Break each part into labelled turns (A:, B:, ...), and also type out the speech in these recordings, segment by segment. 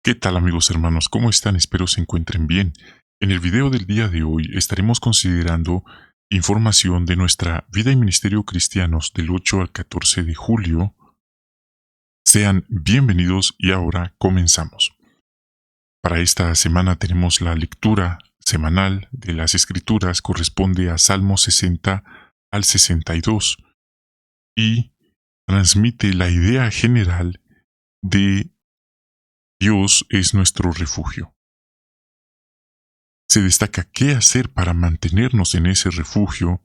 A: ¿Qué tal amigos hermanos? ¿Cómo están? Espero se encuentren bien. En el video del día de hoy estaremos considerando información de nuestra vida y ministerio cristianos del 8 al 14 de julio. Sean bienvenidos y ahora comenzamos. Para esta semana tenemos la lectura semanal de las Escrituras, corresponde a Salmo 60 al 62 y transmite la idea general de Dios es nuestro refugio. Se destaca qué hacer para mantenernos en ese refugio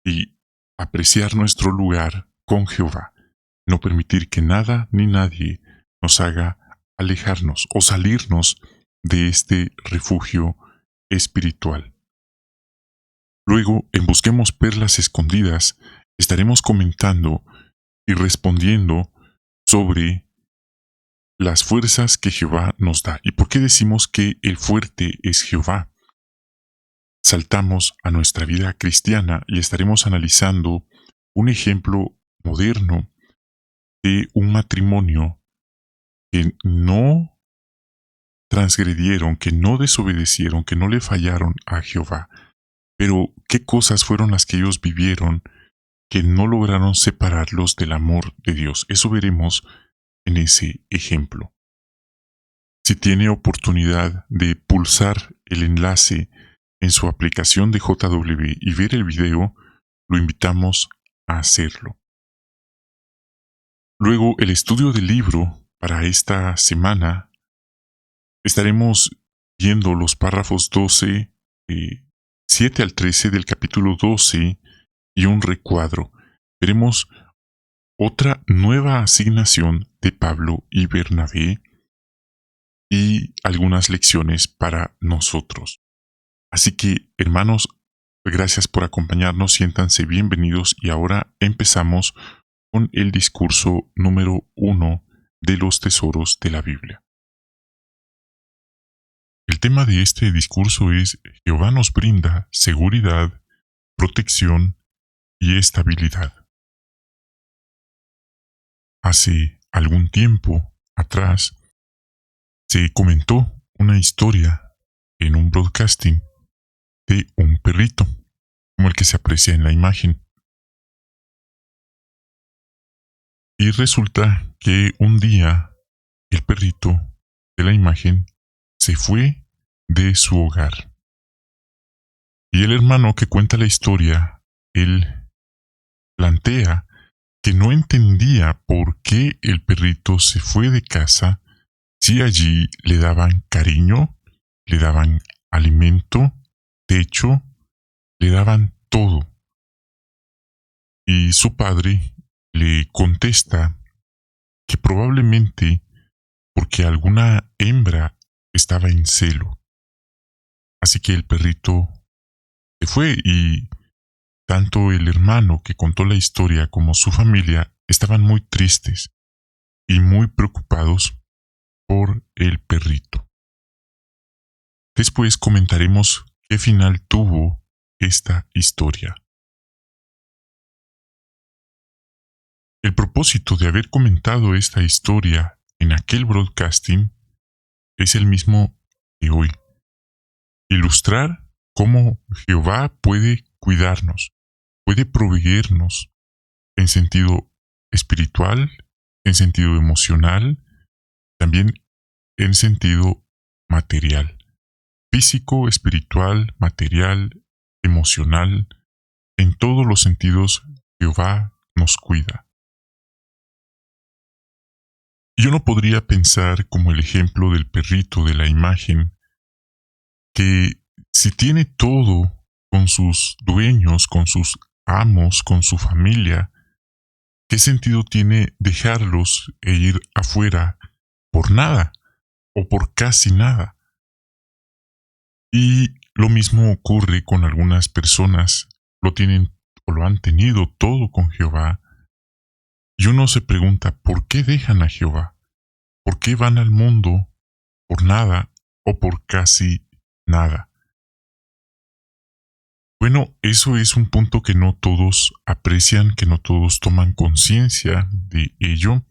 A: y apreciar nuestro lugar con Jehová. No permitir que nada ni nadie nos haga alejarnos o salirnos de este refugio espiritual. Luego, en Busquemos Perlas Escondidas, estaremos comentando y respondiendo sobre las fuerzas que Jehová nos da. ¿Y por qué decimos que el fuerte es Jehová? Saltamos a nuestra vida cristiana y estaremos analizando un ejemplo moderno de un matrimonio que no transgredieron, que no desobedecieron, que no le fallaron a Jehová. Pero, ¿qué cosas fueron las que ellos vivieron que no lograron separarlos del amor de Dios? Eso veremos en ese ejemplo. Si tiene oportunidad de pulsar el enlace en su aplicación de JW y ver el video, lo invitamos a hacerlo. Luego, el estudio del libro para esta semana, estaremos viendo los párrafos 7 al 13 del capítulo 12 y un recuadro. Veremos otra nueva asignación de Pablo y Bernabé y algunas lecciones para nosotros. Así que, hermanos, gracias por acompañarnos, siéntanse bienvenidos y ahora empezamos con el discurso número 1 de los tesoros de la Biblia. El tema de este discurso es Jehová nos brinda seguridad, protección y estabilidad. Hace algún tiempo atrás se comentó una historia en un broadcasting de un perrito, como el que se aprecia en la imagen. Y resulta que un día el perrito de la imagen se fue de su hogar. Y el hermano que cuenta la historia, él plantea que no entendía por qué el perrito se fue de casa si allí le daban cariño, le daban alimento, techo, le daban todo. Y su padre le contesta que probablemente porque alguna hembra estaba en celo. Así que el perrito se fue y tanto el hermano que contó la historia como su familia estaban muy tristes y muy preocupados por el perrito. Después comentaremos qué final tuvo esta historia. El propósito de haber comentado esta historia en aquel broadcasting es el mismo de hoy. Ilustrar cómo Jehová puede cuidarnos, puede proveernos en sentido espiritual, en sentido emocional, también en sentido material, físico, espiritual, material, emocional, en todos los sentidos Jehová nos cuida. Yo no podría pensar como el ejemplo del perrito de la imagen, que si tiene todo con sus dueños, con sus amos, con su familia, ¿qué sentido tiene dejarlos e ir afuera por nada o por casi nada? Y lo mismo ocurre con algunas personas, lo tienen o lo han tenido todo con Jehová, y uno se pregunta, ¿por qué dejan a Jehová? ¿Por qué van al mundo por nada o por casi nada? Bueno, eso es un punto que no todos aprecian, que no todos toman conciencia de ello.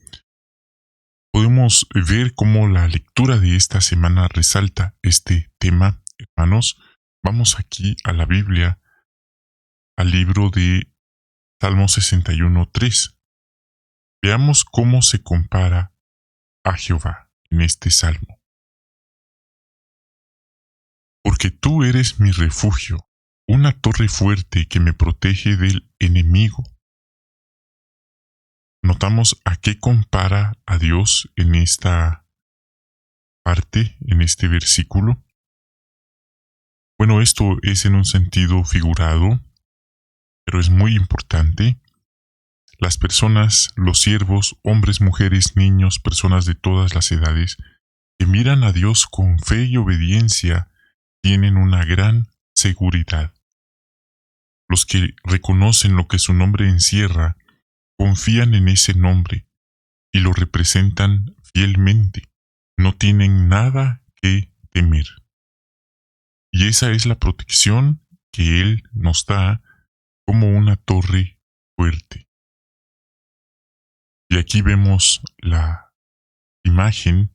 A: podemos ver cómo la lectura de esta semana resalta este tema, hermanos. Vamos aquí a la Biblia, al libro de Salmo 61:3. Veamos cómo se compara a Jehová en este salmo. Porque tú eres mi refugio, una torre fuerte que me protege del enemigo. Notamos a qué compara a Dios en esta parte, en este versículo. Bueno, esto es en un sentido figurado, pero es muy importante. Las personas, los siervos, hombres, mujeres, niños, personas de todas las edades, que miran a Dios con fe y obediencia, tienen una gran seguridad. Los que reconocen lo que su nombre encierra, confían en ese nombre y lo representan fielmente. No tienen nada que temer. Y esa es la protección que Él nos da como una torre fuerte. Y aquí vemos la imagen.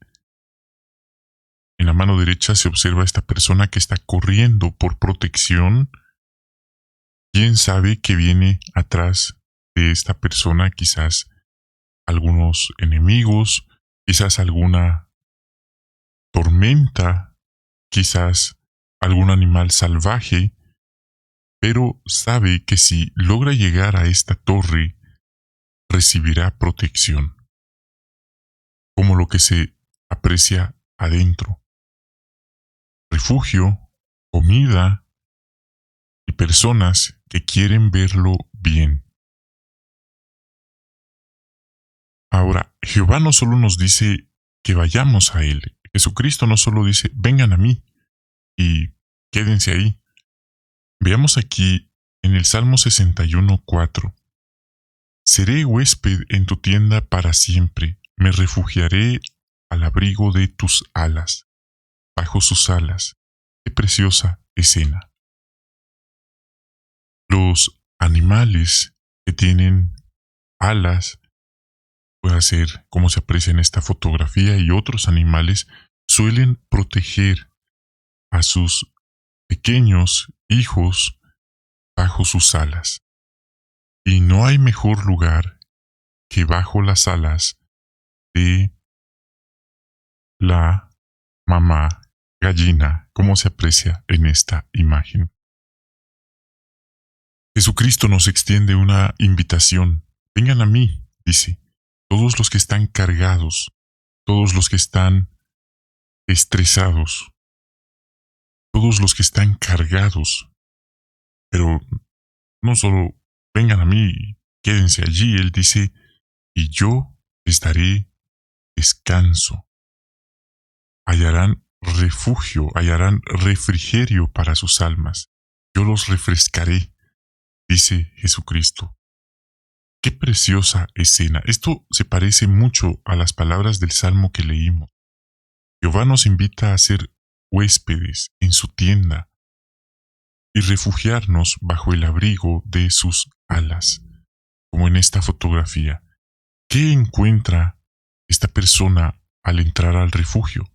A: En la mano derecha se observa esta persona que está corriendo por protección. ¿Quién sabe qué viene atrás de esta persona? Quizás algunos enemigos, quizás alguna tormenta, quizás algún animal salvaje, pero sabe que si logra llegar a esta torre, recibirá protección, como lo que se aprecia adentro. Refugio, comida y personas que quieren verlo bien. Ahora, Jehová no solo nos dice que vayamos a Él. Jesucristo no solo dice, vengan a mí y quédense ahí. Veamos aquí en el Salmo 61:4. Seré huésped en tu tienda para siempre, me refugiaré al abrigo de tus alas, bajo sus alas. Qué preciosa escena. Los animales que tienen alas, puede ser como se aprecia en esta fotografía, y otros animales suelen proteger a sus pequeños hijos bajo sus alas. Y no hay mejor lugar que bajo las alas de la mamá gallina, como se aprecia en esta imagen. Jesucristo nos extiende una invitación. Vengan a mí, dice, todos los que están cargados, todos los que están estresados, todos los que están cargados. Pero no solo vengan a mí, quédense allí. Él dice, y yo les daré descanso. Hallarán refugio, hallarán refrigerio para sus almas. Yo los refrescaré, dice Jesucristo. Qué preciosa escena. Esto se parece mucho a las palabras del Salmo que leímos. Jehová nos invita a ser huéspedes en su tienda y refugiarnos bajo el abrigo de sus alas, como en esta fotografía. ¿Qué encuentra esta persona al entrar al refugio?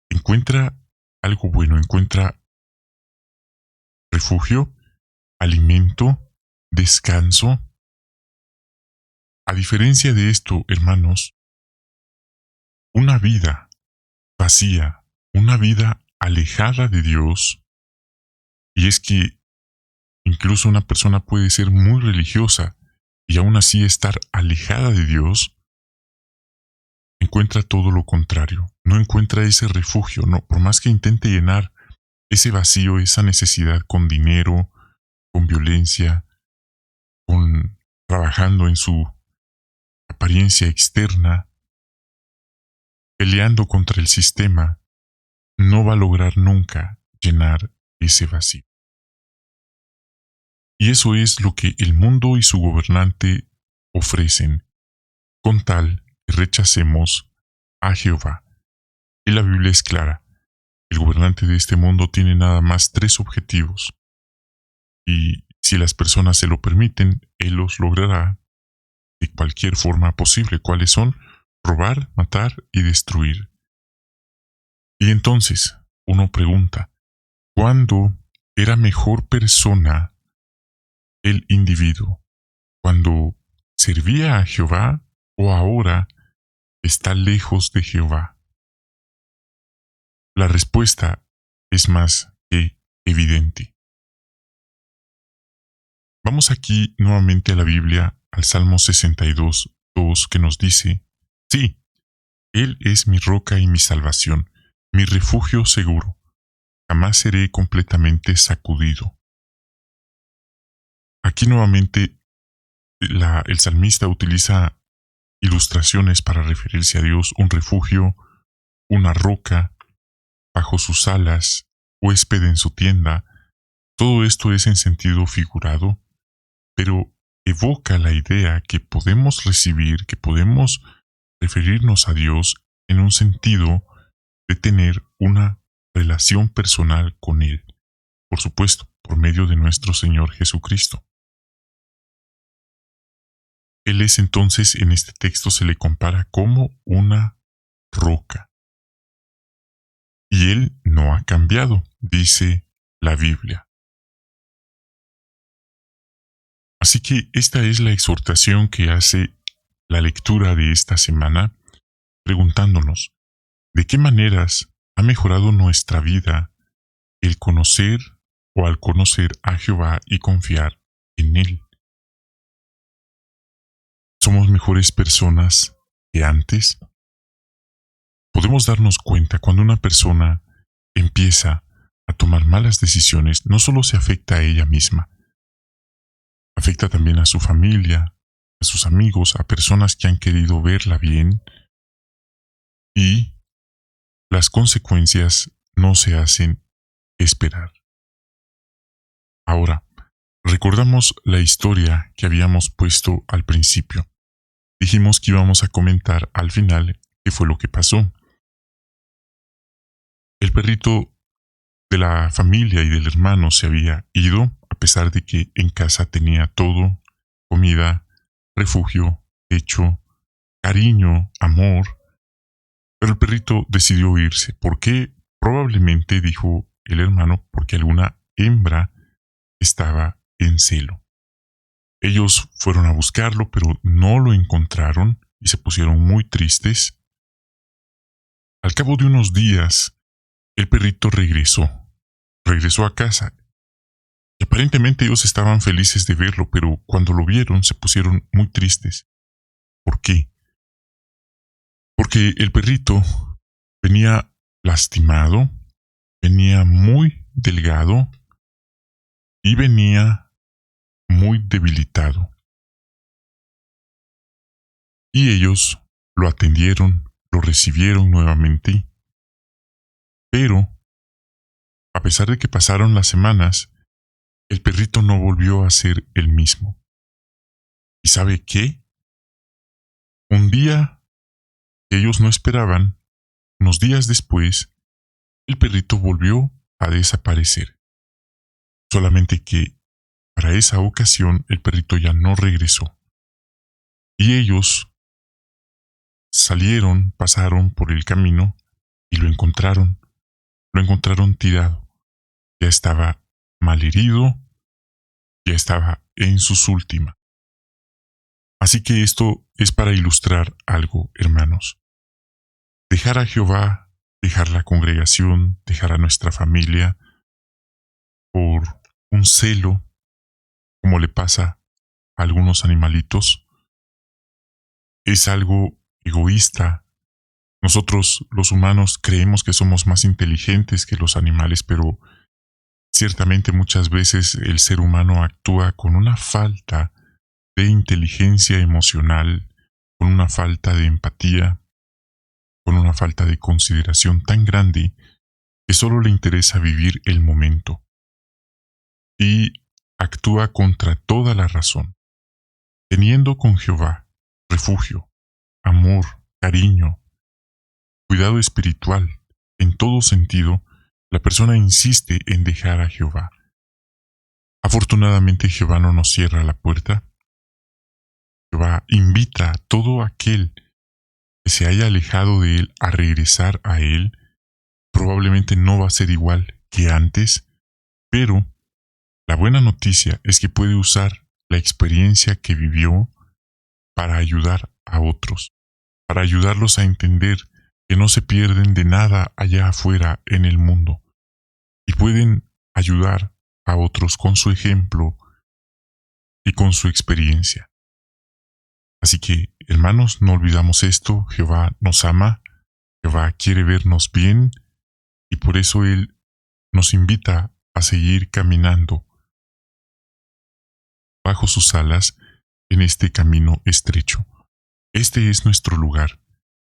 A: Encuentra algo bueno, encuentra refugio, alimento, descanso. A diferencia de esto, hermanos, una vida vacía, una vida alejada de Dios, y es que incluso una persona puede ser muy religiosa y aún así estar alejada de Dios, encuentra todo lo contrario, no encuentra ese refugio, no, por más que intente llenar ese vacío, esa necesidad con dinero, con violencia, con trabajando en su apariencia externa, peleando contra el sistema, no va a lograr nunca llenar ese vacío. Y eso es lo que el mundo y su gobernante ofrecen, con tal que rechacemos a Jehová. Y la Biblia es clara. El gobernante de este mundo tiene nada más 3 objetivos. Y si las personas se lo permiten, él los logrará de cualquier forma posible. ¿Cuáles son? robar, matar y destruir. Y entonces uno pregunta, ¿cuándo era mejor persona el individuo? ¿Cuando servía a Jehová o ahora está lejos de Jehová? La respuesta es más que evidente. Vamos aquí nuevamente a la Biblia, al Salmo 62:2, que nos dice, sí, Él es mi roca y mi salvación, mi refugio seguro, jamás seré completamente sacudido. Aquí nuevamente el salmista utiliza ilustraciones para referirse a Dios, un refugio, una roca, bajo sus alas, huésped en su tienda. Todo esto es en sentido figurado, pero evoca la idea que podemos recibir, que podemos referirnos a Dios en un sentido de tener una relación personal con Él, por supuesto, por medio de nuestro Señor Jesucristo. Él es entonces, en este texto se le compara como una roca. Y Él no ha cambiado, dice la Biblia. Así que esta es la exhortación que hace la lectura de esta semana, preguntándonos, ¿de qué maneras ha mejorado nuestra vida el conocer o al conocer a Jehová y confiar en Él? ¿Somos mejores personas que antes? Podemos darnos cuenta cuando una persona empieza a tomar malas decisiones, no solo se afecta a ella misma, afecta también a su familia, a sus amigos, a personas que han querido verla bien, y las consecuencias no se hacen esperar. Ahora, recordamos la historia que habíamos puesto al principio. Dijimos que íbamos a comentar al final qué fue lo que pasó. El perrito de la familia y del hermano se había ido, a pesar de que en casa tenía todo: comida, refugio, techo, cariño, amor. Pero el perrito decidió irse. ¿Por qué? Probablemente, dijo el hermano, porque alguna hembra estaba en celo. Ellos fueron a buscarlo, pero no lo encontraron y se pusieron muy tristes. Al cabo de unos días, el perrito regresó a casa. Y aparentemente ellos estaban felices de verlo, pero cuando lo vieron se pusieron muy tristes. ¿Por qué? Porque el perrito venía lastimado, venía muy delgado y venía muy debilitado. Y ellos lo atendieron, lo recibieron nuevamente, pero a pesar de que pasaron las semanas, el perrito no volvió a ser el mismo. ¿Y sabe qué? Un día que ellos no esperaban, unos días después, el perrito volvió a desaparecer. Solamente que para esa ocasión el perrito ya no regresó. Y ellos salieron, pasaron por el camino y lo encontraron. Lo encontraron tirado. Ya estaba malherido, ya estaba en sus últimas. Así que esto es para ilustrar algo, hermanos. Dejar a Jehová, dejar la congregación, dejar a nuestra familia por un celo, como le pasa a algunos animalitos, es algo egoísta. Nosotros, los humanos, creemos que somos más inteligentes que los animales, pero ciertamente muchas veces el ser humano actúa con una falta de inteligencia emocional, con una falta de empatía, con una falta de consideración tan grande que solo le interesa vivir el momento y actúa contra toda la razón. Teniendo con Jehová refugio, amor, cariño, cuidado espiritual, en todo sentido, la persona insiste en dejar a Jehová. Afortunadamente Jehová no nos cierra la puerta. Jehová invita a todo aquel que se haya alejado de Él a regresar a Él, probablemente no va a ser igual que antes, pero la buena noticia es que puede usar la experiencia que vivió para ayudar a otros, para ayudarlos a entender que no se pierden de nada allá afuera en el mundo y pueden ayudar a otros con su ejemplo y con su experiencia. Así que, hermanos, no olvidamos esto. Jehová nos ama, Jehová quiere vernos bien y por eso Él nos invita a seguir caminando bajo sus alas en este camino estrecho. Este es nuestro lugar.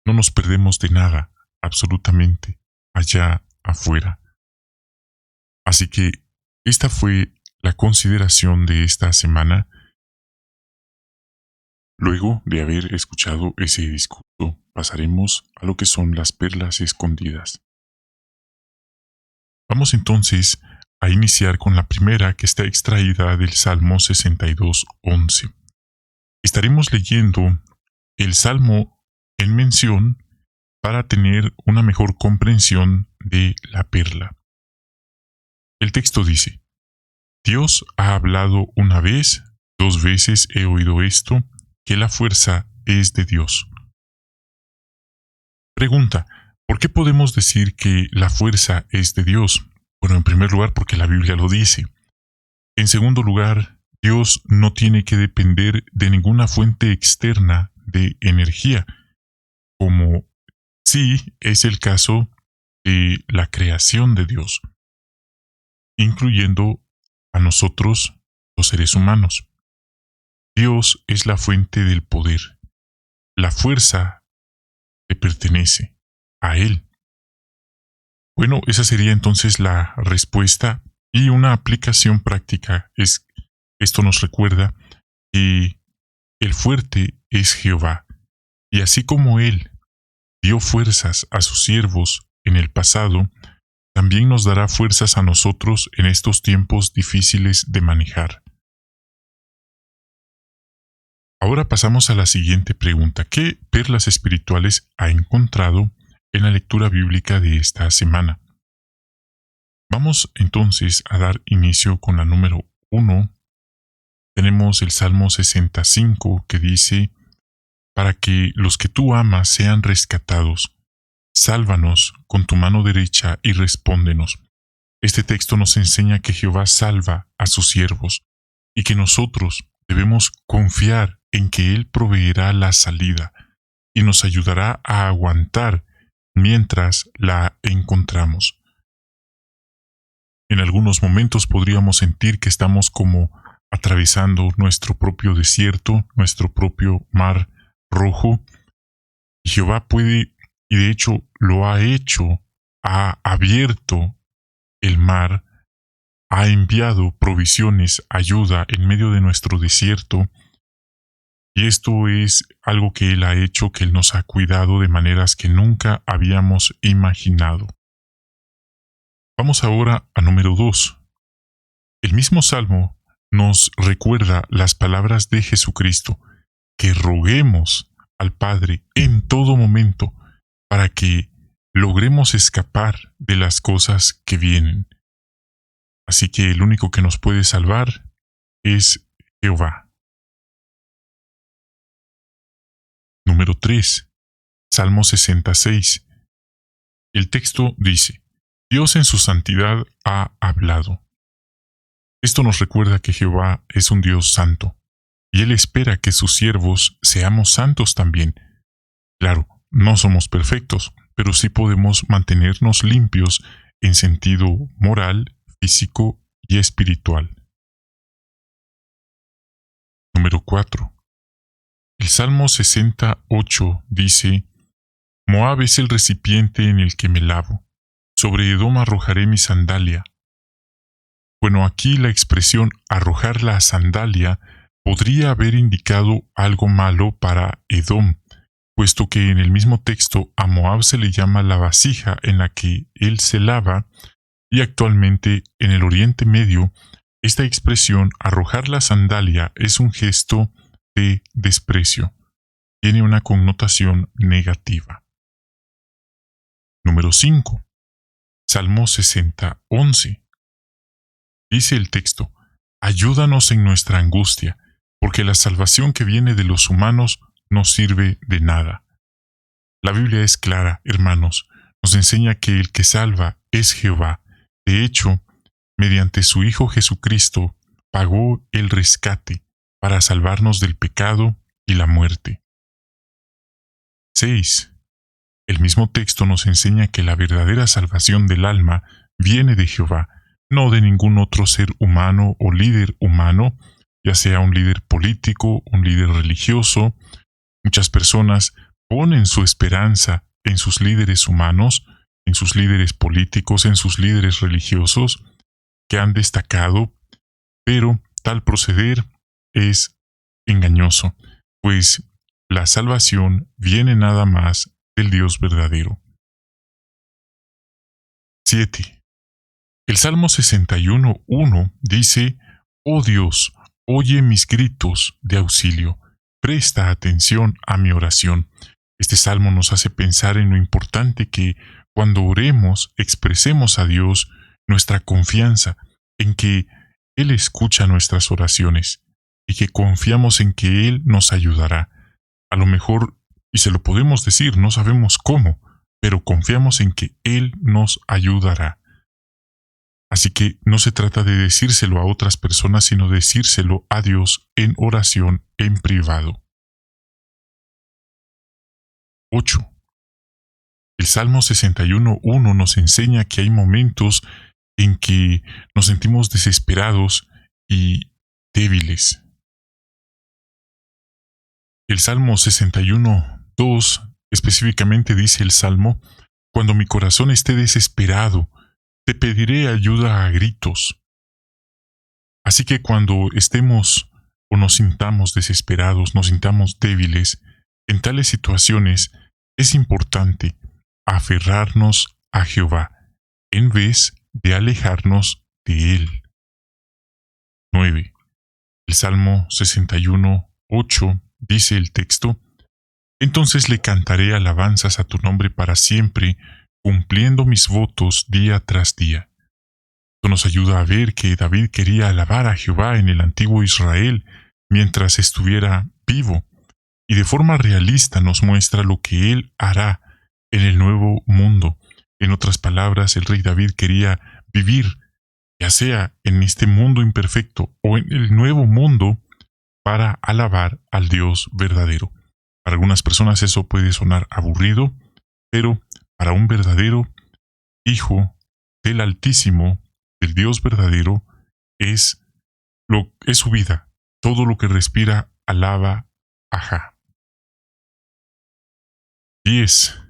A: No nos perdemos de nada, absolutamente, allá afuera. Así que esta fue la consideración de esta semana. Luego de haber escuchado ese discurso, pasaremos a lo que son las perlas escondidas. Vamos entonces a iniciar con la primera, que está extraída del Salmo 62:11. Estaremos leyendo el Salmo en mención para tener una mejor comprensión de la perla. El texto dice: Dios ha hablado una vez, 2 veces he oído esto, que la fuerza es de Dios. Pregunta: ¿por qué podemos decir que la fuerza es de Dios? Bueno, en primer lugar, porque la Biblia lo dice. En segundo lugar, Dios no tiene que depender de ninguna fuente externa de energía, como sí es el caso de la creación de Dios, incluyendo a nosotros, los seres humanos. Dios es la fuente del poder. La fuerza le pertenece a Él. Bueno, esa sería entonces la respuesta, y una aplicación práctica es: esto nos recuerda que el fuerte es Jehová, y así como Él dio fuerzas a sus siervos en el pasado, también nos dará fuerzas a nosotros en estos tiempos difíciles de manejar. Ahora pasamos a la siguiente pregunta: ¿qué perlas espirituales ha encontrado en la lectura bíblica de esta semana? Vamos entonces a dar inicio con la número 1. Tenemos el Salmo 65, que dice: para que los que tú amas sean rescatados, sálvanos con tu mano derecha y respóndenos. Este texto nos enseña que Jehová salva a sus siervos y que nosotros debemos confiar en que Él proveerá la salida y nos ayudará a aguantar mientras la encontramos. En algunos momentos podríamos sentir que estamos como atravesando nuestro propio desierto, nuestro propio mar rojo, y Jehová puede, y de hecho lo ha hecho, ha abierto el mar, ha enviado provisiones, ayuda en medio de nuestro desierto, y esto es algo que Él ha hecho, que Él nos ha cuidado de maneras que nunca habíamos imaginado. Vamos ahora a número 2. El mismo Salmo nos recuerda las palabras de Jesucristo, que roguemos al Padre en todo momento para que logremos escapar de las cosas que vienen. Así que el único que nos puede salvar es Jehová. Número 3. Salmo 66. El texto dice: Dios en su santidad ha hablado. Esto nos recuerda que Jehová es un Dios santo, y Él espera que sus siervos seamos santos también. Claro, no somos perfectos, pero sí podemos mantenernos limpios en sentido moral, físico y espiritual. Número 4. El Salmo 68 dice: Moab es el recipiente en el que me lavo, sobre Edom arrojaré mi sandalia. Bueno, aquí la expresión arrojar la sandalia podría haber indicado algo malo para Edom, puesto que en el mismo texto a Moab se le llama la vasija en la que él se lava, y actualmente en el Oriente Medio esta expresión arrojar la sandalia es un gesto de desprecio. tiene una connotación negativa. Número 5. Salmo 60:11. Dice el texto: ayúdanos en nuestra angustia, porque la salvación que viene de los humanos no sirve de nada. La Biblia es clara, hermanos, nos enseña que el que salva es Jehová. De hecho, mediante su Hijo Jesucristo, pagó el rescate para salvarnos del pecado y la muerte. 6. El mismo texto nos enseña que la verdadera salvación del alma viene de Jehová, no de ningún otro ser humano o líder humano, ya sea un líder político, un líder religioso. Muchas personas ponen su esperanza en sus líderes humanos, en sus líderes políticos, en sus líderes religiosos, que han destacado, pero tal proceder es engañoso, pues la salvación viene nada más del Dios verdadero. 7. El Salmo 61:1 dice: oh Dios, oye mis gritos de auxilio, presta atención a mi oración. Este salmo nos hace pensar en lo importante que, cuando oremos, expresemos a Dios nuestra confianza en que Él escucha nuestras oraciones y que confiamos en que Él nos ayudará. A lo mejor, y se lo podemos decir, no sabemos cómo, pero confiamos en que Él nos ayudará. Así que no se trata de decírselo a otras personas, sino decírselo a Dios en oración en privado. 8. El Salmo 61:1 nos enseña que hay momentos en que nos sentimos desesperados y débiles. El Salmo 61:2 específicamente dice el Salmo: cuando mi corazón esté desesperado, te pediré ayuda a gritos. Así que cuando estemos o nos sintamos desesperados, nos sintamos débiles, en tales situaciones es importante aferrarnos a Jehová en vez de alejarnos de Él. 9. El Salmo 61:8 dice el texto: entonces le cantaré alabanzas a tu nombre para siempre, cumpliendo mis votos día tras día. Esto nos ayuda a ver que David quería alabar a Jehová en el antiguo Israel mientras estuviera vivo, y de forma realista nos muestra lo que él hará en el nuevo mundo. En otras palabras, el rey David quería vivir, ya sea en este mundo imperfecto o en el nuevo mundo, para alabar al Dios verdadero. Para algunas personas eso puede sonar aburrido, pero para un verdadero hijo del Altísimo, del Dios verdadero, es su vida. Todo lo que respira alaba a Jah. 10.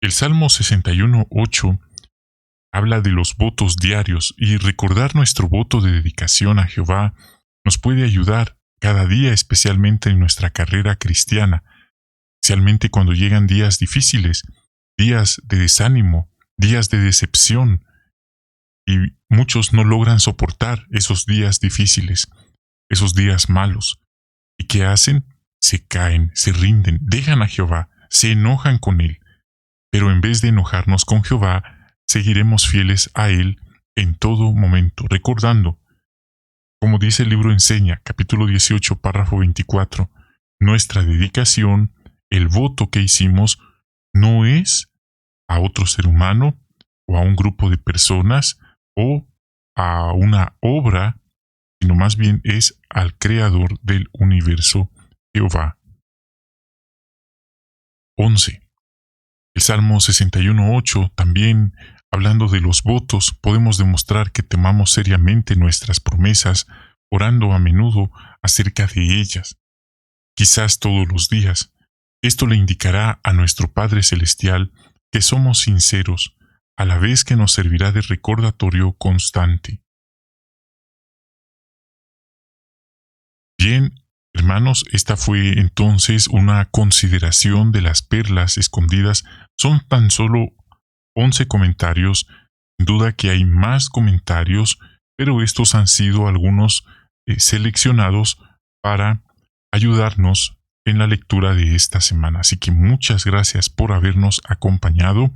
A: El Salmo 61:8 habla de los votos diarios, y recordar nuestro voto de dedicación a Jehová nos puede ayudar cada día, especialmente en nuestra carrera cristiana, especialmente cuando llegan días difíciles, días de desánimo, días de decepción, y muchos no logran soportar esos días difíciles, esos días malos. ¿Y qué hacen? Se caen, se rinden, dejan a Jehová, se enojan con Él. Pero en vez de enojarnos con Jehová, seguiremos fieles a Él en todo momento, recordando, como dice el libro Enseña, capítulo 18, párrafo 24, nuestra dedicación, el voto que hicimos, no es a otro ser humano o a un grupo de personas o a una obra, sino más bien es al Creador del universo, Jehová. 11. El Salmo 61:8 también, hablando de los votos, podemos demostrar que temamos seriamente nuestras promesas, orando a menudo acerca de ellas, quizás todos los días. Esto le indicará a nuestro Padre Celestial que somos sinceros, a la vez que nos servirá de recordatorio constante. Bien, hermanos, esta fue entonces una consideración de las perlas escondidas. Son tan solo 11 comentarios. Sin duda que hay más comentarios, pero estos han sido algunos seleccionados para ayudarnos en la lectura de esta semana. Así que muchas gracias por habernos acompañado.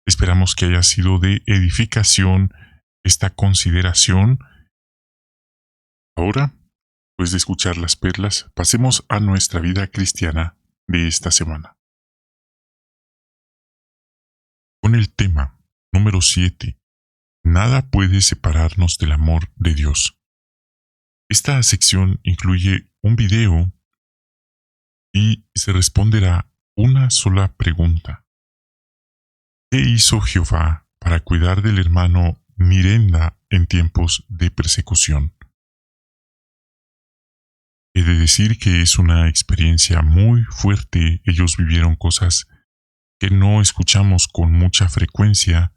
A: Esperamos que haya sido de edificación esta consideración. Ahora, después de escuchar las perlas, pasemos a nuestra vida cristiana de esta semana. Con el tema número 7. Nada puede separarnos del amor de Dios. Esta sección incluye un video y se responderá una sola pregunta. ¿Qué hizo Jehová para cuidar del hermano Mirenda en tiempos de persecución? He de decir que es una experiencia muy fuerte. Ellos vivieron cosas que no escuchamos con mucha frecuencia.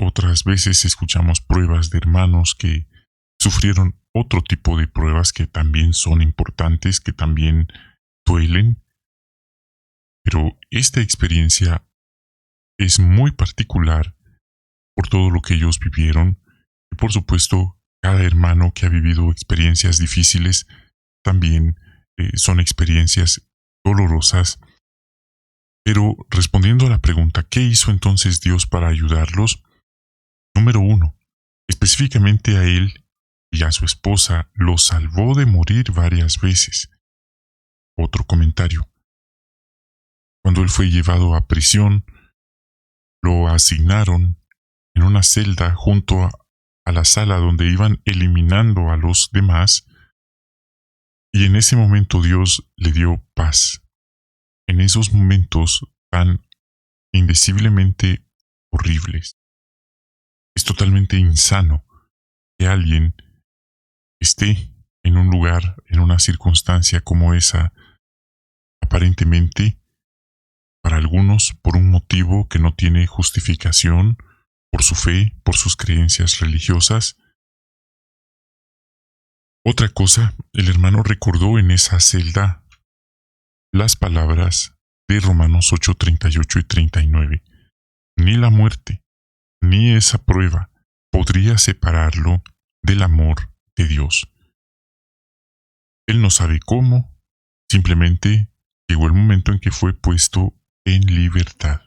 A: Otras veces escuchamos pruebas de hermanos que sufrieron otro tipo de pruebas que también son importantes, que también duelen. Pero esta experiencia es muy particular por todo lo que ellos vivieron. Y por supuesto, cada hermano que ha vivido experiencias difíciles también son experiencias dolorosas. Pero respondiendo a la pregunta, ¿qué hizo entonces Dios para ayudarlos? Número 1. Específicamente a él y a su esposa los salvó de morir varias veces. Otro comentario. Cuando él fue llevado a prisión, lo asignaron en una celda junto a la sala donde iban eliminando a los demás, y en ese momento Dios le dio paz. En esos momentos tan indeciblemente horribles. Es totalmente insano que alguien esté en un lugar, en una circunstancia como esa, aparentemente, para algunos, por un motivo que no tiene justificación, por su fe, por sus creencias religiosas. Otra cosa, el hermano recordó en esa celda las palabras de Romanos 8, 38 y 39. Ni la muerte, ni esa prueba podría separarlo del amor de Dios. Él no sabe cómo, simplemente llegó el momento en que fue puesto en libertad.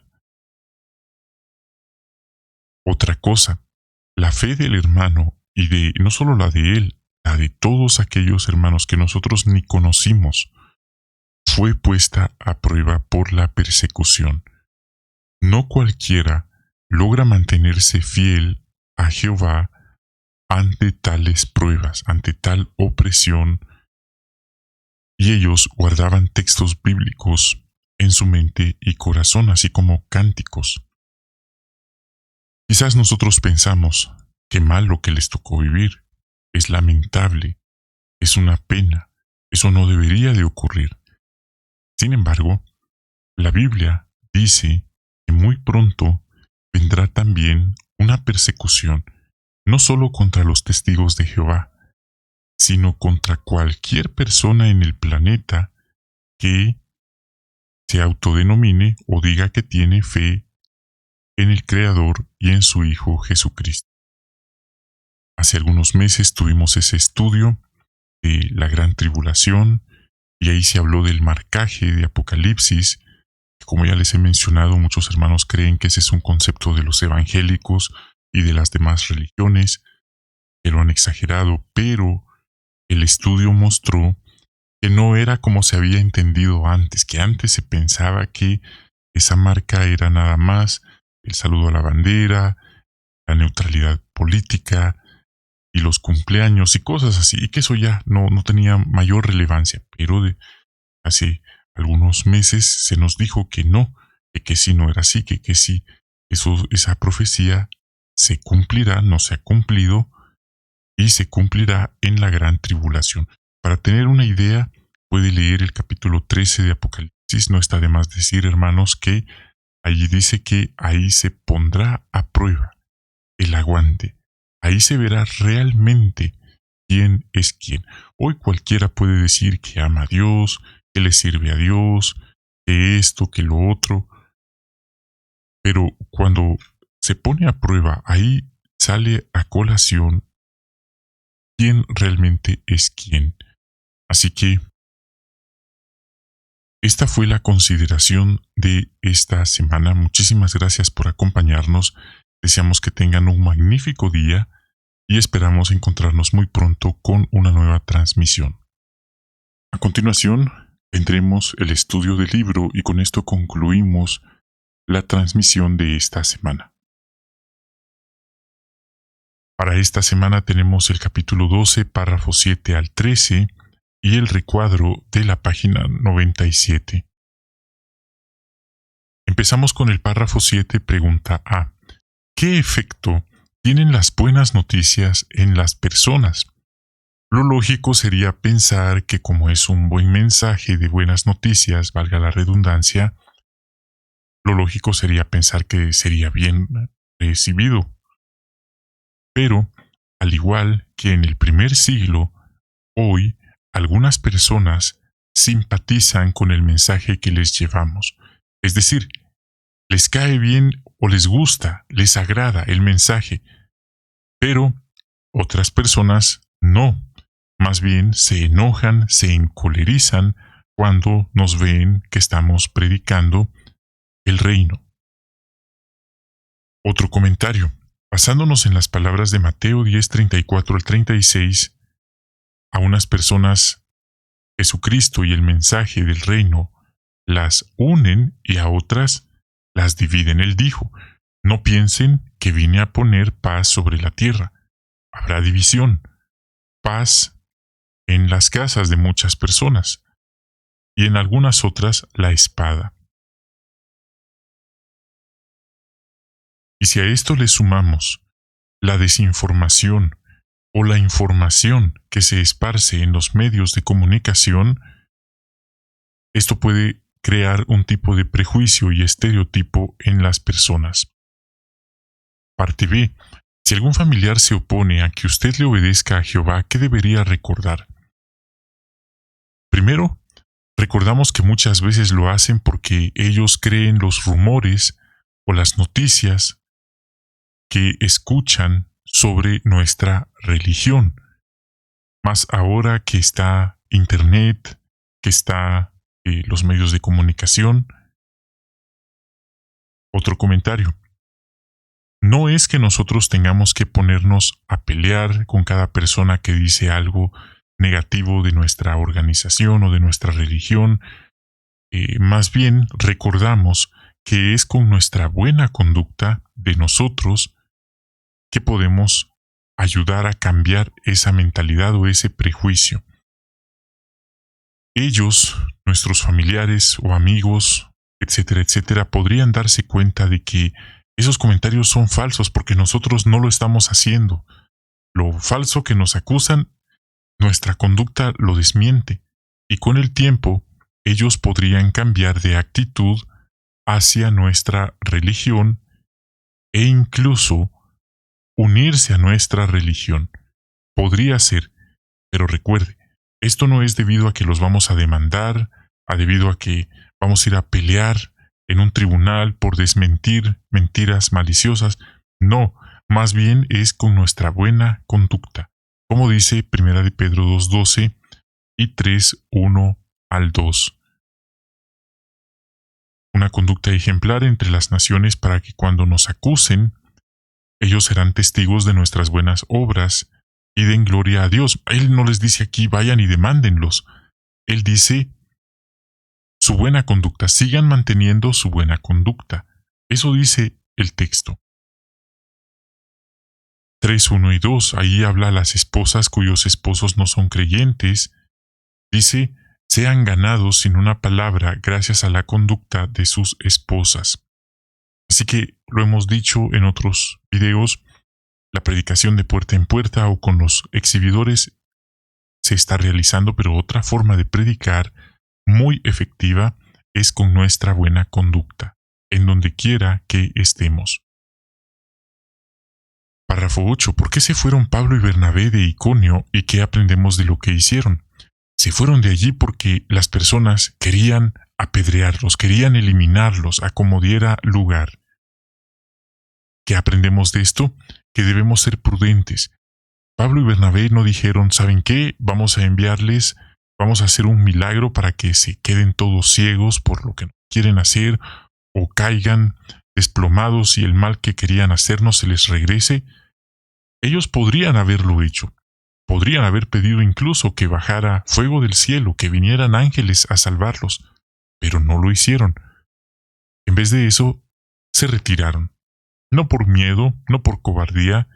A: Otra cosa, la fe del hermano, y de no solo la de él, la de todos aquellos hermanos que nosotros ni conocimos, fue puesta a prueba por la persecución. No cualquiera logra mantenerse fiel a Jehová ante tales pruebas, ante tal opresión, y ellos guardaban textos bíblicos en su mente y corazón, así como cánticos. Quizás nosotros pensamos, qué mal lo que les tocó vivir, es lamentable, es una pena, eso no debería de ocurrir. Sin embargo, la Biblia dice que muy pronto vendrá también una persecución, no solo contra los testigos de Jehová, sino contra cualquier persona en el planeta que se autodenomine o diga que tiene fe en el Creador y en su Hijo Jesucristo. Hace algunos meses tuvimos ese estudio de la gran tribulación y ahí se habló del marcaje de Apocalipsis. Como ya les he mencionado, muchos hermanos creen que ese es un concepto de los evangélicos y de las demás religiones, que lo han exagerado, pero el estudio mostró que no era como se había entendido antes, que antes se pensaba que esa marca era nada más el saludo a la bandera, la neutralidad política y los cumpleaños y cosas así, y que eso ya no tenía mayor relevancia, pero hace algunos meses se nos dijo que no, que sí no era así, que sí, esa profecía se cumplirá, no se ha cumplido, y se cumplirá en la gran tribulación. Para tener una idea, puede leer el capítulo 13 de Apocalipsis. No está de más decir, hermanos, que allí dice que ahí se pondrá a prueba el aguante. Ahí se verá realmente quién es quién. Hoy cualquiera puede decir que ama a Dios, que le sirve a Dios, que esto, que lo otro. Pero cuando se pone a prueba, ahí sale a colación quién realmente es quién. Así que esta fue la consideración de esta semana. Muchísimas gracias por acompañarnos. Deseamos que tengan un magnífico día y esperamos encontrarnos muy pronto con una nueva transmisión. A continuación, tendremos el estudio del libro y con esto concluimos la transmisión de esta semana. Para esta semana tenemos el capítulo 12, párrafos 7 al 13 y el recuadro de la página 97. Empezamos con el párrafo 7, pregunta A. ¿Qué efecto tienen las buenas noticias en las personas? Lo lógico sería pensar que como es un buen mensaje de buenas noticias, valga la redundancia, lo lógico sería pensar que sería bien recibido. Pero, al igual que en el primer siglo, hoy algunas personas simpatizan con el mensaje que les llevamos. Es decir, les cae bien o les gusta, les agrada el mensaje. Pero otras personas no. Más bien se enojan, se encolerizan cuando nos ven que estamos predicando el reino. Otro comentario. Basándonos en las palabras de Mateo 10:34 al 36, a unas personas Jesucristo y el mensaje del reino las unen y a otras las dividen. Él dijo, no piensen que vine a poner paz sobre la tierra. Habrá división, paz en las casas de muchas personas y en algunas otras la espada. Y si a esto le sumamos la desinformación o la información que se esparce en los medios de comunicación, esto puede crear un tipo de prejuicio y estereotipo en las personas. Parte B. Si algún familiar se opone a que usted le obedezca a Jehová, ¿qué debería recordar? Primero, recordamos que muchas veces lo hacen porque ellos creen los rumores o las noticias que escuchan sobre nuestra religión. Más ahora que está Internet, que está los medios de comunicación. Otro comentario. No es que nosotros tengamos que ponernos a pelear con cada persona que dice algo negativo de nuestra organización o de nuestra religión. Más bien recordamos que es con nuestra buena conducta de nosotros que podemos ayudar a cambiar esa mentalidad o ese prejuicio. Ellos, nuestros familiares o amigos, etcétera, etcétera, podrían darse cuenta de que esos comentarios son falsos porque nosotros no lo estamos haciendo. Lo falso que nos acusan, nuestra conducta lo desmiente. Y con el tiempo, ellos podrían cambiar de actitud hacia nuestra religión e incluso unirse a nuestra religión. Podría ser, pero recuerde, esto no es debido a que los vamos a demandar, debido a que vamos a ir a pelear en un tribunal por desmentir mentiras maliciosas. No, más bien es con nuestra buena conducta. Como dice 1 de Pedro 2:12 y 3:1 al 2. Una conducta ejemplar entre las naciones para que cuando nos acusen, ellos serán testigos de nuestras buenas obras y den gloria a Dios. Él no les dice aquí vayan y demándenlos. Él dice su buena conducta, sigan manteniendo su buena conducta. Eso dice el texto. 3:1 y 2, ahí habla a las esposas cuyos esposos no son creyentes. Dice, sean ganados sin una palabra gracias a la conducta de sus esposas. Así que lo hemos dicho en otros videos, la predicación de puerta en puerta o con los exhibidores se está realizando, pero otra forma de predicar muy efectiva es con nuestra buena conducta, en donde quiera que estemos. Párrafo 8. ¿Por qué se fueron Pablo y Bernabé de Iconio y qué aprendemos de lo que hicieron? Se fueron de allí porque las personas querían apedrearlos, querían eliminarlos a como diera lugar. ¿Qué aprendemos de esto? Que debemos ser prudentes. Pablo y Bernabé no dijeron, ¿saben qué? Vamos a enviarles vamos a hacer un milagro para que se queden todos ciegos por lo que quieren hacer o caigan desplomados y el mal que querían hacernos se les regrese. Ellos podrían haberlo hecho. Podrían haber pedido incluso que bajara fuego del cielo, que vinieran ángeles a salvarlos, pero no lo hicieron. En vez de eso, se retiraron. No por miedo, no por cobardía,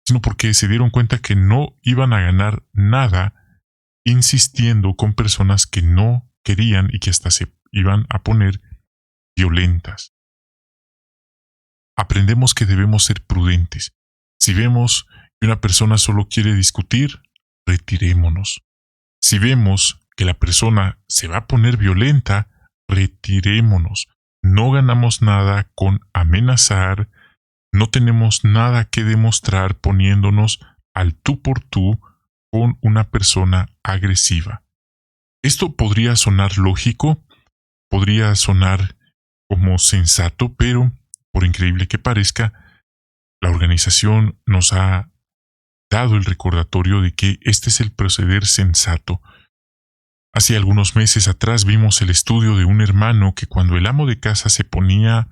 A: sino porque se dieron cuenta que no iban a ganar nada insistiendo con personas que no querían y que hasta se iban a poner violentas. Aprendemos que debemos ser prudentes. Si vemos que una persona solo quiere discutir, retirémonos. Si vemos que la persona se va a poner violenta, retirémonos. No ganamos nada con amenazar, no tenemos nada que demostrar poniéndonos al tú por tú con una persona agresiva. Esto podría sonar lógico, podría sonar como sensato, pero, por increíble que parezca, la organización nos ha dado el recordatorio de que este es el proceder sensato. Hace algunos meses atrás vimos el estudio de un hermano que cuando el amo de casa se ponía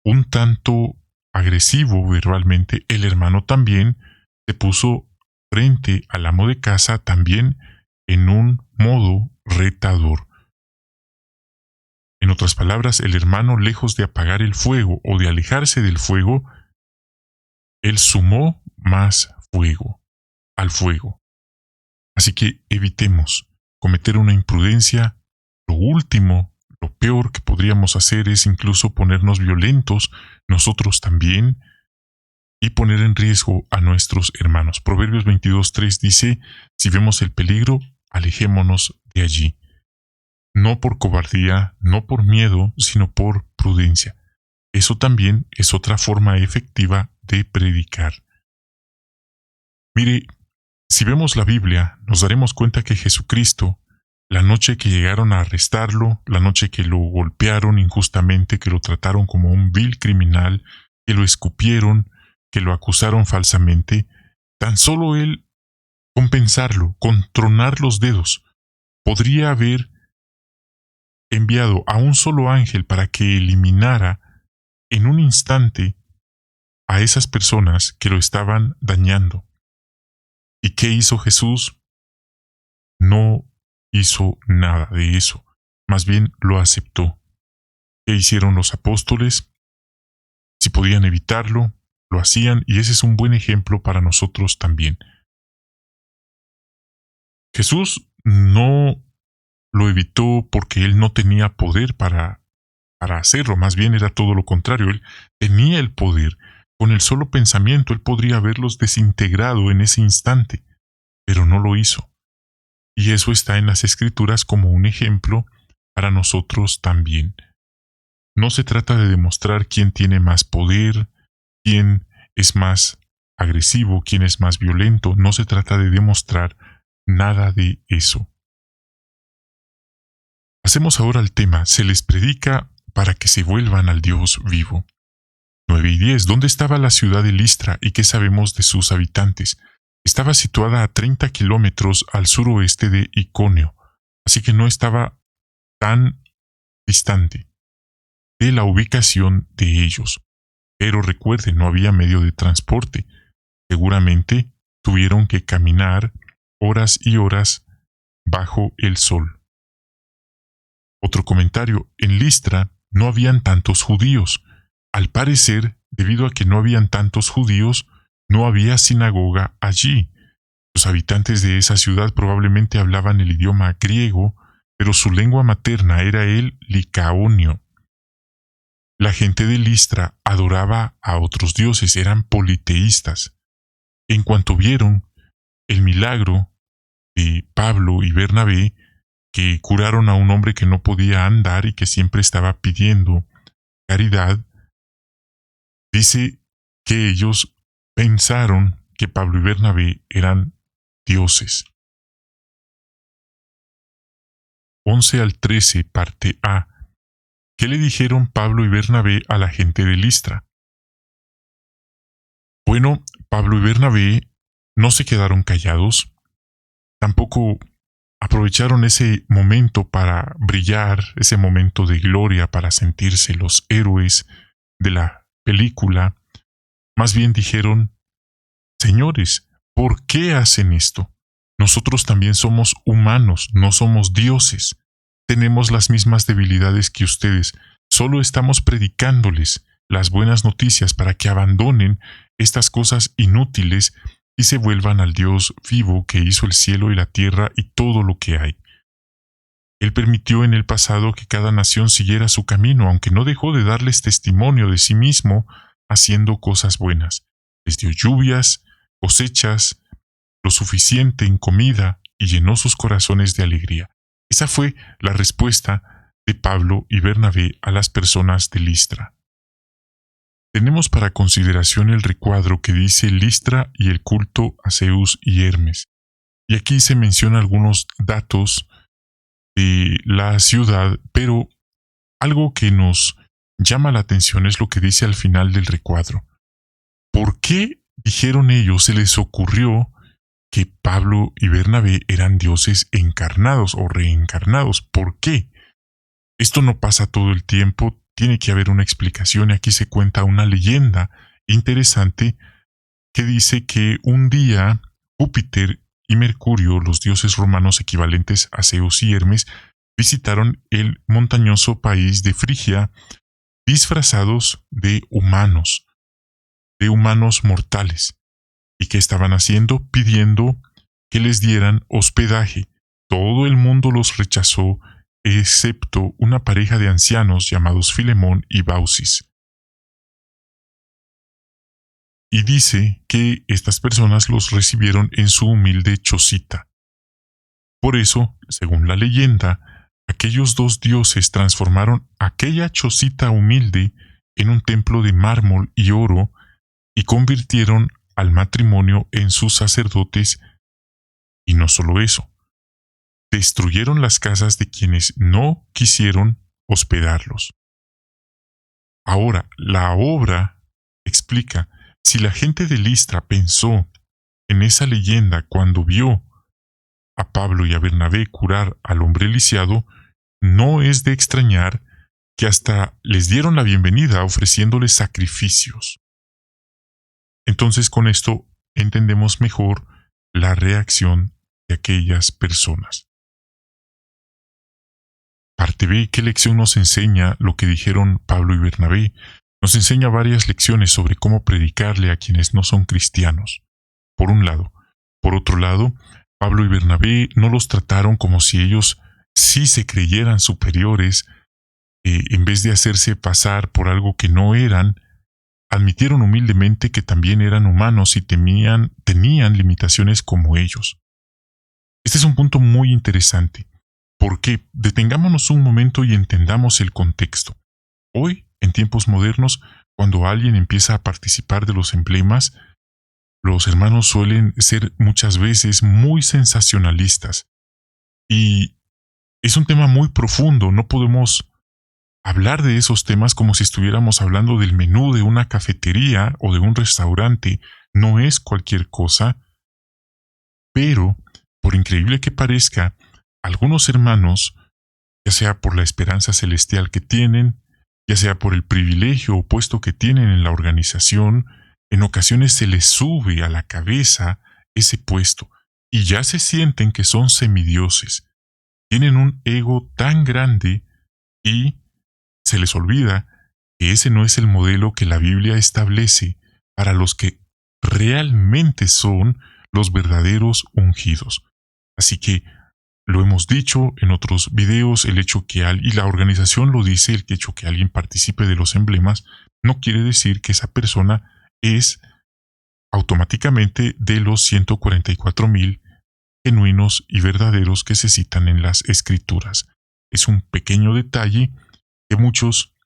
A: un tanto agresivo verbalmente, el hermano también se puso frente al amo de casa también en un modo retador. En otras palabras, el hermano, lejos de apagar el fuego o de alejarse del fuego, él sumó más fuego al fuego. Así que evitemos cometer una imprudencia. Lo último, lo peor que podríamos hacer es incluso ponernos violentos nosotros también y poner en riesgo a nuestros hermanos. Proverbios 22:3 dice, si vemos el peligro, alejémonos de allí. No por cobardía, no por miedo, sino por prudencia. Eso también es otra forma efectiva de predicar. Mire, si vemos la Biblia, nos daremos cuenta que Jesucristo, la noche que llegaron a arrestarlo, la noche que lo golpearon injustamente, que lo trataron como un vil criminal, que lo escupieron, que lo acusaron falsamente, tan solo él, con pensarlo, con tronar los dedos, podría haber enviado a un solo ángel para que eliminara en un instante a esas personas que lo estaban dañando. ¿Y qué hizo Jesús? No hizo nada de eso, más bien lo aceptó. ¿Qué hicieron los apóstoles? Si podían evitarlo, lo hacían y ese es un buen ejemplo para nosotros también. Jesús no lo evitó porque él no tenía poder para hacerlo, más bien era todo lo contrario, él tenía el poder. Con el solo pensamiento él podría haberlos desintegrado en ese instante, pero no lo hizo. Y eso está en las Escrituras como un ejemplo para nosotros también. No se trata de demostrar quién tiene más poder, quién es más agresivo, quién es más violento, no se trata de demostrar nada de eso. Pasemos ahora al tema, se les predica para que se vuelvan al Dios vivo. 9 y 10. ¿Dónde estaba la ciudad de Listra y qué sabemos de sus habitantes? Estaba situada a 30 kilómetros al suroeste de Iconio, así que no estaba tan distante de la ubicación de ellos. Pero recuerden, no había medio de transporte. Seguramente tuvieron que caminar horas y horas bajo el sol. Otro comentario, en Listra no habían tantos judíos. Al parecer, debido a que no habían tantos judíos, no había sinagoga allí. Los habitantes de esa ciudad probablemente hablaban el idioma griego, pero su lengua materna era el licaonio. La gente de Listra adoraba a otros dioses, eran politeístas. En cuanto vieron el milagro de Pablo y Bernabé, que curaron a un hombre que no podía andar y que siempre estaba pidiendo caridad, dice que ellos pensaron que Pablo y Bernabé eran dioses. 11 al 13, parte A. ¿Qué le dijeron Pablo y Bernabé a la gente de Listra? Bueno, Pablo y Bernabé no se quedaron callados, tampoco aprovecharon ese momento para brillar, ese momento de gloria, para sentirse los héroes de la película. Más bien dijeron: señores, ¿por qué hacen esto? Nosotros también somos humanos, no somos dioses. Tenemos las mismas debilidades que ustedes. Solo estamos predicándoles las buenas noticias para que abandonen estas cosas inútiles y se vuelvan al Dios vivo que hizo el cielo y la tierra y todo lo que hay. Él permitió en el pasado que cada nación siguiera su camino, aunque no dejó de darles testimonio de sí mismo haciendo cosas buenas. Les dio lluvias, cosechas, lo suficiente en comida y llenó sus corazones de alegría. Esa fue la respuesta de Pablo y Bernabé a las personas de Listra. Tenemos para consideración el recuadro que dice Listra y el culto a Zeus y Hermes. Y aquí se menciona algunos datos de la ciudad, pero algo que nos llama la atención es lo que dice al final del recuadro. ¿Por qué, dijeron ellos, se les ocurrió que Pablo y Bernabé eran dioses encarnados o reencarnados? ¿Por qué? Esto no pasa todo el tiempo, tiene que haber una explicación, y aquí se cuenta una leyenda interesante que dice que un día Júpiter y Mercurio, los dioses romanos equivalentes a Zeus y Hermes, visitaron el montañoso país de Frigia disfrazados de humanos mortales. ¿Y qué estaban haciendo? Pidiendo que les dieran hospedaje. Todo el mundo los rechazó, excepto una pareja de ancianos llamados Filemón y Baucis. Y dice que estas personas los recibieron en su humilde chocita. Por eso, según la leyenda, aquellos dos dioses transformaron aquella chocita humilde en un templo de mármol y oro y convirtieron al matrimonio en sus sacerdotes. Y no solo eso, destruyeron las casas de quienes no quisieron hospedarlos. Ahora, la obra explica: si la gente de Listra pensó en esa leyenda cuando vio a Pablo y a Bernabé curar al hombre lisiado, no es de extrañar que hasta les dieron la bienvenida ofreciéndoles sacrificios. Entonces, con esto entendemos mejor la reacción de aquellas personas. Parte B, ¿qué lección nos enseña lo que dijeron Pablo y Bernabé? Nos enseña varias lecciones sobre cómo predicarle a quienes no son cristianos, por un lado. Por otro lado, Pablo y Bernabé no los trataron como si ellos sí se creyeran superiores, en vez de hacerse pasar por algo que no eran. Admitieron humildemente que también eran humanos y tenían limitaciones como ellos. Este es un punto muy interesante, porque detengámonos un momento y entendamos el contexto. Hoy, en tiempos modernos, cuando alguien empieza a participar de los emblemas, los hermanos suelen ser muchas veces muy sensacionalistas. Y es un tema muy profundo, no podemos hablar de esos temas como si estuviéramos hablando del menú de una cafetería o de un restaurante. No es cualquier cosa, pero, por increíble que parezca, algunos hermanos, ya sea por la esperanza celestial que tienen, ya sea por el privilegio o puesto que tienen en la organización, en ocasiones se les sube a la cabeza ese puesto y ya se sienten que son semidioses. Tienen un ego tan grande y se les olvida que ese no es el modelo que la Biblia establece para los que realmente son los verdaderos ungidos. Así que lo hemos dicho en otros videos, el hecho que y la organización lo dice, el hecho que alguien participe de los emblemas no quiere decir que esa persona es automáticamente de los 144,000 genuinos y verdaderos que se citan en las Escrituras. Es un pequeño detalle que muchos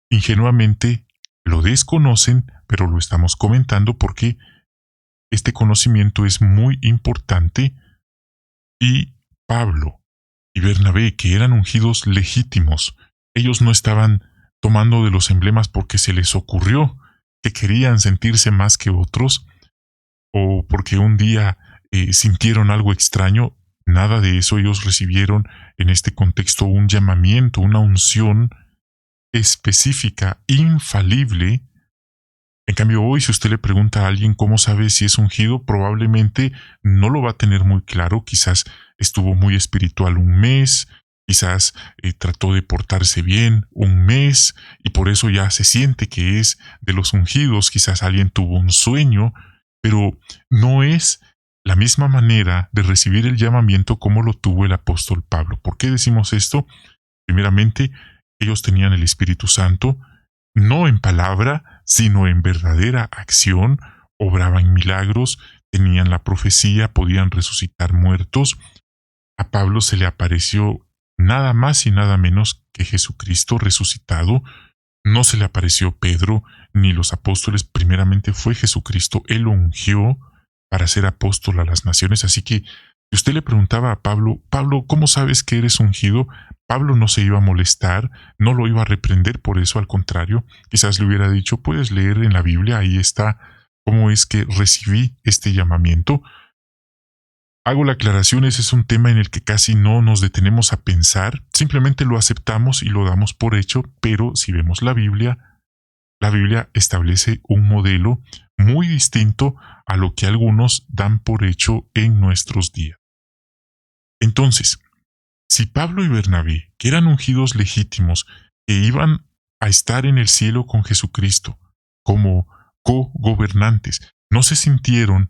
A: ingenuamente lo desconocen, pero lo estamos comentando porque este conocimiento es muy importante. Y Pablo y Bernabé, que eran ungidos legítimos, ellos no estaban tomando de los emblemas porque se les ocurrió que querían sentirse más que otros o porque un día sintieron algo extraño. Nada de eso. Ellos recibieron en este contexto un llamamiento, una unción específica, infalible. En cambio, hoy, si usted le pregunta a alguien cómo sabe si es ungido, probablemente no lo va a tener muy claro. Quizás estuvo muy espiritual un mes, quizás trató de portarse bien un mes y por eso ya se siente que es de los ungidos. Quizás alguien tuvo un sueño, pero no es la misma manera de recibir el llamamiento como lo tuvo el apóstol Pablo. ¿Por qué decimos esto? Primeramente, ellos tenían el Espíritu Santo, no en palabra, sino en verdadera acción, obraban milagros, tenían la profecía, podían resucitar muertos. A Pablo se le apareció nada más y nada menos que Jesucristo resucitado. No se le apareció Pedro ni los apóstoles, primeramente fue Jesucristo. Él lo ungió para ser apóstol a las naciones. Así que si usted le preguntaba a Pablo, Pablo, ¿cómo sabes que eres ungido? Pablo no se iba a molestar, no lo iba a reprender por eso, al contrario, quizás le hubiera dicho, puedes leer en la Biblia, ahí está cómo es que recibí este llamamiento. Hago la aclaración, ese es un tema en el que casi no nos detenemos a pensar, simplemente lo aceptamos y lo damos por hecho, pero si vemos la Biblia establece un modelo muy distinto a lo que algunos dan por hecho en nuestros días. Entonces, si Pablo y Bernabé, que eran ungidos legítimos, que iban a estar en el cielo con Jesucristo como co-gobernantes, no se sintieron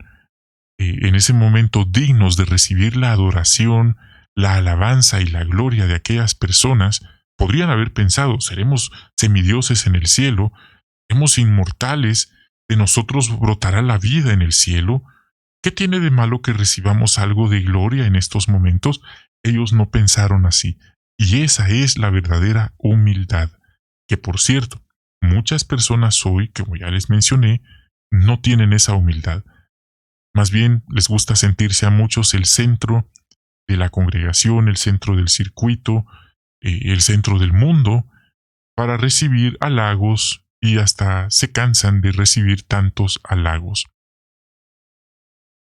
A: en ese momento dignos de recibir la adoración, la alabanza y la gloria de aquellas personas, podrían haber pensado, seremos semidioses en el cielo, seremos inmortales, de nosotros brotará la vida en el cielo. ¿Qué tiene de malo que recibamos algo de gloria en estos momentos? Ellos no pensaron así. Y esa es la verdadera humildad. Que por cierto, muchas personas hoy, como ya les mencioné, no tienen esa humildad. Más bien les gusta sentirse a muchos el centro de la congregación, el centro del circuito, el centro del mundo, para recibir halagos y hasta se cansan de recibir tantos halagos.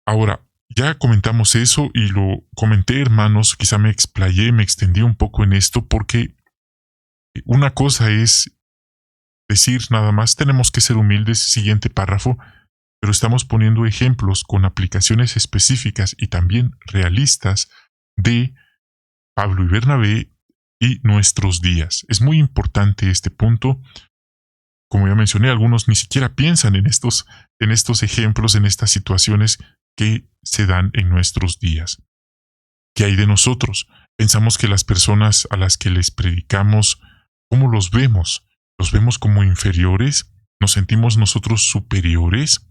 A: Ahora, ya comentamos eso y lo comenté, hermanos, quizá me explayé, me extendí un poco en esto porque una cosa es decir nada más, tenemos que ser humildes, siguiente párrafo, pero estamos poniendo ejemplos con aplicaciones específicas y también realistas de Pablo y Bernabé y nuestros días. Es muy importante este punto. Como ya mencioné, algunos ni siquiera piensan en estos ejemplos, en estas situaciones que se dan en nuestros días. ¿Qué hay de nosotros? Pensamos que las personas a las que les predicamos, ¿cómo los vemos? ¿Los vemos como inferiores? ¿Nos sentimos nosotros superiores?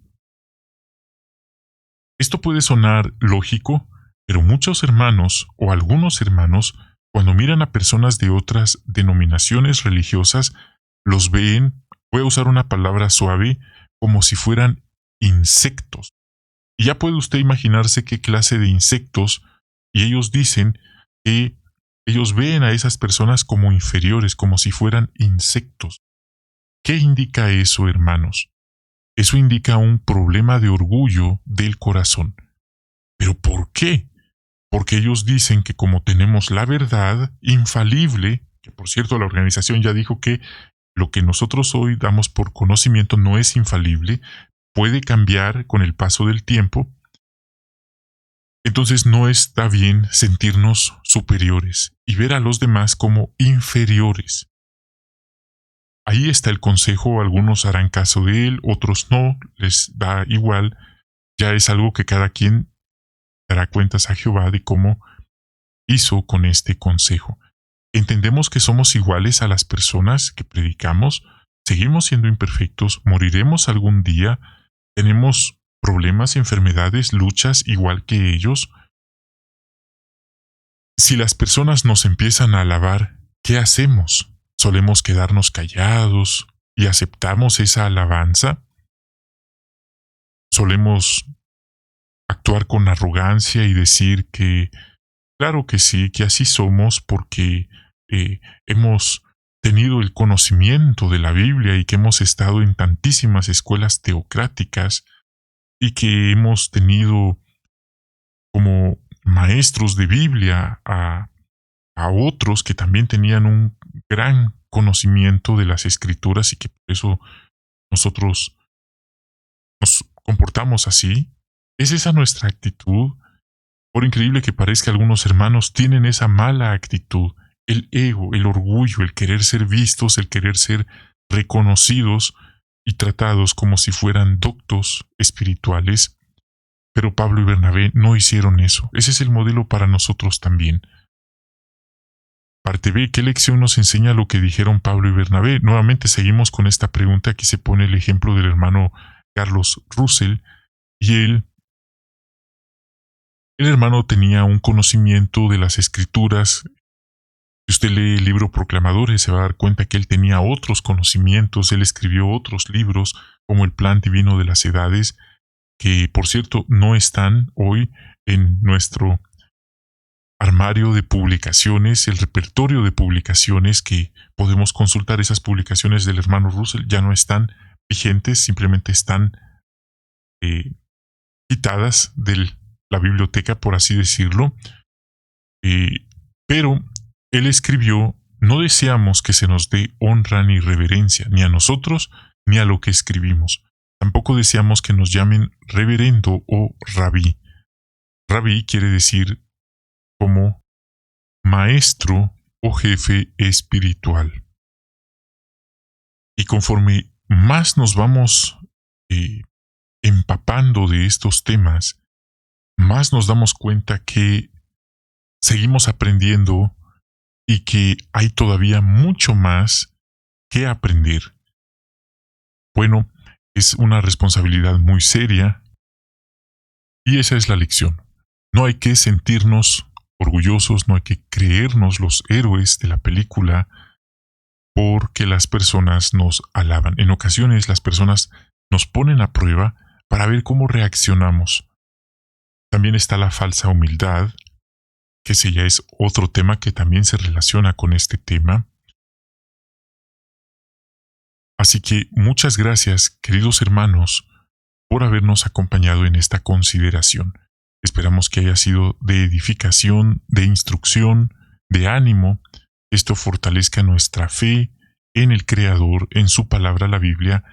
A: Esto puede sonar lógico, pero muchos hermanos o algunos hermanos, cuando miran a personas de otras denominaciones religiosas, los ven, voy a usar una palabra suave, como si fueran insectos. Y ya puede usted imaginarse qué clase de insectos, y ellos dicen que ellos ven a esas personas como inferiores, como si fueran insectos. ¿Qué indica eso, hermanos? Eso indica un problema de orgullo del corazón. ¿Pero por qué? Porque ellos dicen que como tenemos la verdad infalible, que por cierto la organización ya dijo que lo que nosotros hoy damos por conocimiento no es infalible, puede cambiar con el paso del tiempo, entonces no está bien sentirnos superiores y ver a los demás como inferiores. Ahí está el consejo, algunos harán caso de él, otros no, les da igual, ya es algo que cada quien dará cuentas a Jehová de cómo hizo con este consejo. Entendemos que somos iguales a las personas que predicamos, seguimos siendo imperfectos, moriremos algún día, tenemos problemas, enfermedades, luchas igual que ellos. Si las personas nos empiezan a alabar, ¿qué hacemos? ¿Solemos quedarnos callados y aceptamos esa alabanza? ¿Solemos actuar con arrogancia y decir que, claro que sí, que así somos porque hemos tenido el conocimiento de la Biblia y que hemos estado en tantísimas escuelas teocráticas y que hemos tenido como maestros de Biblia, a otros que también tenían un gran conocimiento de las escrituras y que por eso nosotros nos comportamos así. ¿Es esa nuestra actitud? Por increíble que parezca, algunos hermanos tienen esa mala actitud, el ego, el orgullo, el querer ser vistos, el querer ser reconocidos y tratados como si fueran doctos espirituales. Pero Pablo y Bernabé no hicieron eso. Ese es el modelo para nosotros también. Parte B, ¿qué lección nos enseña lo que dijeron Pablo y Bernabé? Nuevamente seguimos con esta pregunta. Aquí se pone el ejemplo del hermano Carlos Russell, y el hermano tenía un conocimiento de las escrituras. Si usted lee el libro Proclamadores, se va a dar cuenta que él tenía otros conocimientos. Él escribió otros libros, como El Plan Divino de las Edades, que por cierto no están hoy en nuestro armario de publicaciones, el repertorio de publicaciones que podemos consultar. Esas publicaciones del hermano Russell ya no están vigentes, simplemente están quitadas de la biblioteca, por así decirlo. Pero él escribió: no deseamos que se nos dé honra ni reverencia, ni a nosotros, ni a lo que escribimos. Tampoco deseamos que nos llamen reverendo o rabí. Rabí quiere decir como maestro o jefe espiritual. Y conforme más nos vamos empapando de estos temas, más nos damos cuenta que seguimos aprendiendo y que hay todavía mucho más que aprender. Bueno, es una responsabilidad muy seria y esa es la lección. No hay que sentirnos orgullosos, no hay que creernos los héroes de la película porque las personas nos alaban. En ocasiones las personas nos ponen a prueba para ver cómo reaccionamos. También está la falsa humildad, que ese ya es otro tema que también se relaciona con este tema. Así que muchas gracias, queridos hermanos, por habernos acompañado en esta consideración. Esperamos que haya sido de edificación, de instrucción, de ánimo. Esto fortalezca nuestra fe en el Creador, en su palabra, la Biblia.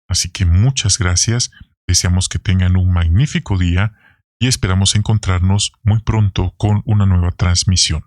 A: Así que muchas gracias. Deseamos que tengan un magnífico día y esperamos encontrarnos muy pronto con una nueva transmisión.